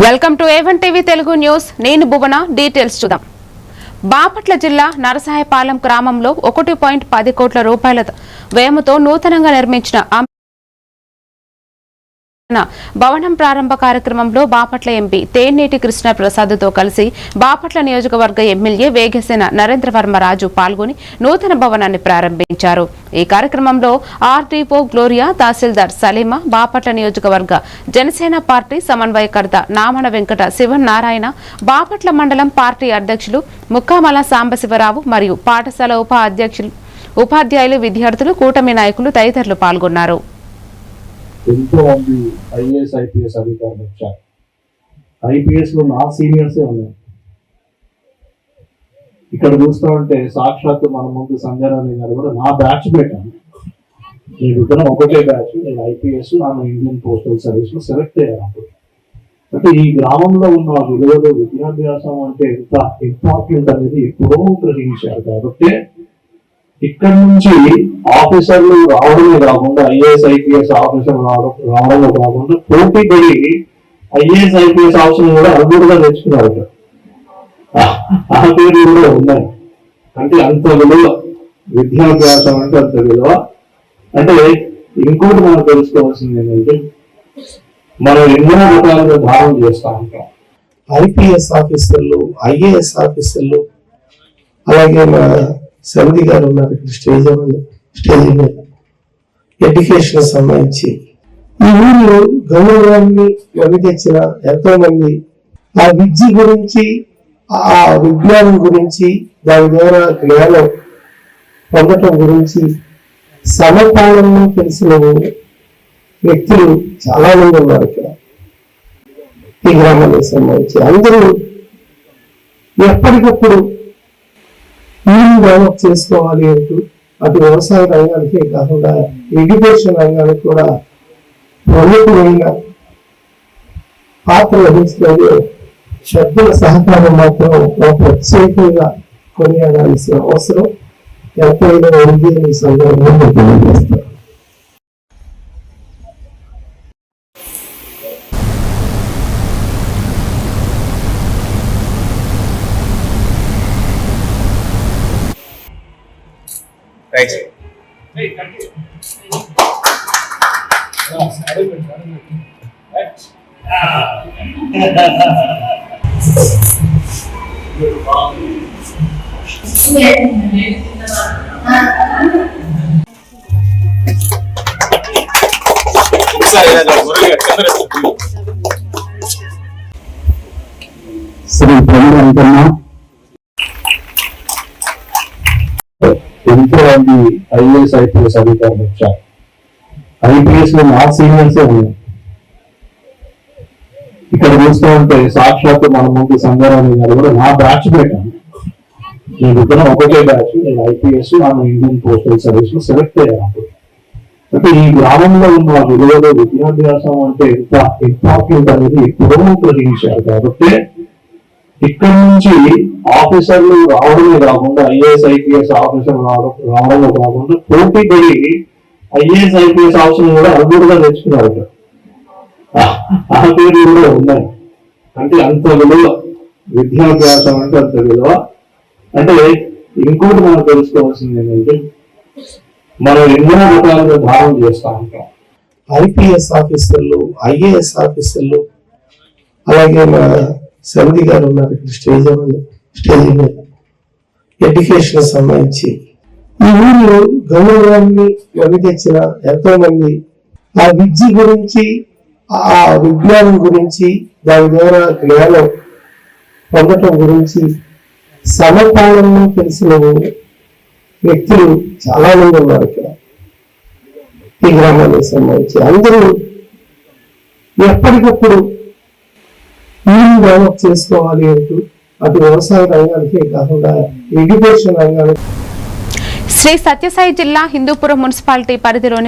Welcome to A1 TV Telugu news. నేను భువన. Details చూద్దాం. బాపట్ల జిల్లా నరసాయపాలెం గ్రామంలో 1.10 కోట్ల రూపాయల వ్యయంతో నూతనంగా నిర్మించిన భవనం ప్రారంభ కార్యక్రమంలో బాపట్ల ఎంపీ తేనేటి కృష్ణ ప్రసాద్తో కలిసి బాపట్ల నియోజకవర్గ ఎమ్మెల్యే వేగసేన నరేంద్ర వర్మ రాజు పాల్గొని నూతన భవనాన్ని ప్రారంభించారు. ఈ కార్యక్రమంలో ఆర్డీఓ గ్లోరియా, తహసీల్దార్ సలీమా, బాపట్ల నియోజకవర్గ జనసేన పార్టీ సమన్వయకర్త నామన వెంకట శివనారాయణ, బాపట్ల మండలం పార్టీ అధ్యక్షులు ముక్కామల సాంబశివరావు మరియు పాఠశాల ఉపాధ్యాయులు, విద్యార్థులు, కూటమి నాయకులు తదితరులు పాల్గొన్నారు. ఎంతో మంది ఐఏఎస్ ఐపీఎస్ అధికారులు వచ్చారు. ఐపీఎస్ లో నా సీనియర్సే ఉన్నాయి. ఇక్కడ చూస్తూ ఉంటే సాక్షాత్తు మన ముందు సంజయరాణి గారు కూడా నా బ్యాచ్ పెట్టాను. నేను ఇద్దరం ఒకటే బ్యాచ్. నేను ఐపీఎస్, ఆమె ఇండియన్ పోస్టల్ సర్వీస్ లో సెలెక్ట్ అయ్యాను. అంటే ఈ గ్రామంలో ఉన్న విలువలు, విద్యాభ్యాసం అంటే ఎంత ఇంపార్టెంట్ అనేది ఎప్పుడో గ్రహించారు. కాబట్టి ఇక్కడ నుంచి ఆఫీసర్లు రావడమే కాకుండా, ఐఏఎస్ ఐపీఎస్ ఆఫీసర్లు రావడమే కాకుండా పోటీ పడి ఐఏఎస్ ఐపీఎస్ ఆఫీసర్లు కూడా అనుభూతిగా తెచ్చుకున్నారు. ఆ పేరు కూడా ఉన్నాయి. అంటే అంత విలువ, విద్యాభ్యాసం అంటే అంత విలువ. అంటే ఇంకోటి మనం తెలుసుకోవాల్సింది ఏంటంటే, మనం ఎన్నో రకాలుగా భావన చేస్తూ ఉంటాం. ఐపీఎస్ ఆఫీసర్లు, ఐఏఎస్ ఆఫీసర్లు, అలాగే మా సమితి గారు ఉన్నారు ఇక్కడ స్టేజ్ మీద ఎడ్యుకేషన్ సంబంధించి ఈ ఊరిలో గౌరవాన్ని వెవి తెచ్చిన ఎంతో మంది ఆ విద్య గురించి, ఆ విజ్ఞానం గురించి, దాని ద్వారా జ్ఞానం పొందటం గురించి సమపాలనలో తెలిసిన వ్యక్తులు చాలా మంది ఉన్నారు ఇక్కడ ఈ గ్రామానికి సంబంధించి. అందరూ ఎప్పటికప్పుడు డెవలప్ చేసుకోవాలి అంటూ అటు వ్యవసాయ రంగానికే కాకుండా ఎడ్యుకేషన్ రంగానికి కూడా ప్రముఖమైన పాత్ర వహించడంలో శబ్దుల సహకారం మాత్రం ప్రత్యేకంగా కొనియాడాల్సిన అవసరం ఎంతైనా ఉంది అని సందర్భంగా తెలియజేస్తారు. శ్రీ ప్రభుత్వం ఎంతో మంది ఐఏఎస్ ఐపీఎస్ అధికారులు వచ్చారు. ఐపీఎస్ లో నా సీనియర్సే ఉన్నాయి. ఇక్కడ చూస్తూ ఉంటే సాక్షాత్తు మన ముందు సంజయరాణి గారు కూడా నా బ్యాచ్ పెట్టాను. నేను ఇద్దరం ఒకటే బ్యాచ్. నేను ఐపీఎస్, ఆమె ఇండియన్ పోస్టల్ సర్వీస్ లో సెలెక్ట్ అయ్యాను. అంటే ఈ గ్రామంలో ఉన్న విలువలు, విద్యాభ్యాసం అంటే ఎంత ఇంపార్టెంట్ అనేది ఎప్పుడో గ్రహించారు. కాబట్టి ఇక్కడ నుంచి ఆఫీసర్లు రావడమే కాకుండా, ఐఏఎస్ ఐపీఎస్ ఆఫీసర్లు రావడమే కాకుండా పోటీ పడి ఐఏఎస్ ఐపీఎస్ ఆఫీసర్లు కూడా అనుభూతిగా తెచ్చుకున్నారు. ఆ పేరు కూడా ఉన్నాయి. అంటే అంత విలువ, విద్యాభ్యాసం అంటే అంత విలువ. అంటే ఇంకోటి మనం తెలుసుకోవాల్సింది ఏంటంటే, మనం ఎన్నో రకాలుగా భావన చేస్తూ ఉంటాం. ఐపీఎస్ ఆఫీసర్లు, ఐఏఎస్ ఆఫీసర్లు, అలాగే మా సమితి గారు ఉన్నారు ఇక్కడ స్టేజ్ మీద ఎడ్యుకేషన్ సంబంధించి ఈ ఊరిలో గౌరవాన్ని వెవి తెచ్చిన ఎంతో మంది ఆ విద్య గురించి, ఆ విజ్ఞానం గురించి, దాని ద్వారా జ్ఞానం పొందటం గురించి సమపాలనలో తెలిసిన వ్యక్తులు చాలా మంది ఉన్నారు ఇక్కడ ఈ గ్రామానికి సంబంధించి. అందరూ ఎప్పటికప్పుడు డెవలప్ చేసుకోవాలి అంటూ అటు వ్యవసాయ రంగానికే కాకుండా ఎడ్యుకేషన్ రంగానికి. శ్రీ సత్యసాయి జిల్లా హిందూపురం మున్సిపాలిటీ పరిధిలోని